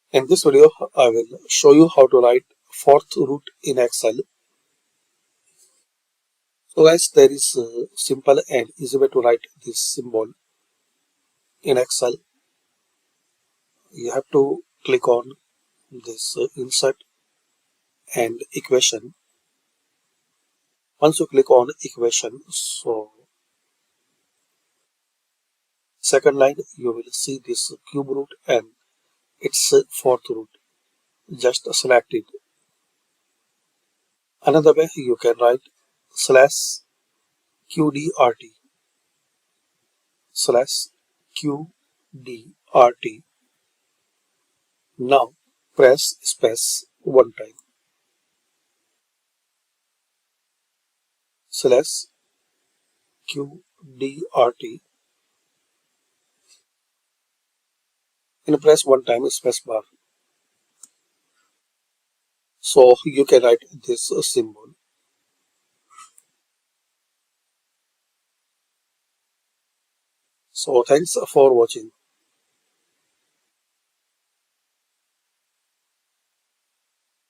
In this video, I will show you how to write fourth root in Excel. So guys, there is a simple and easy way to write this symbol in Excel. You have to click on this insert and equation. Once you click on equation, so second line you will see this cube root and its fourth root. Just select it. Another way you can write slash qdrt slash qdrt. Now press space one time slash qdrt and press one time space bar. So you can write this symbol. So thanks for watching.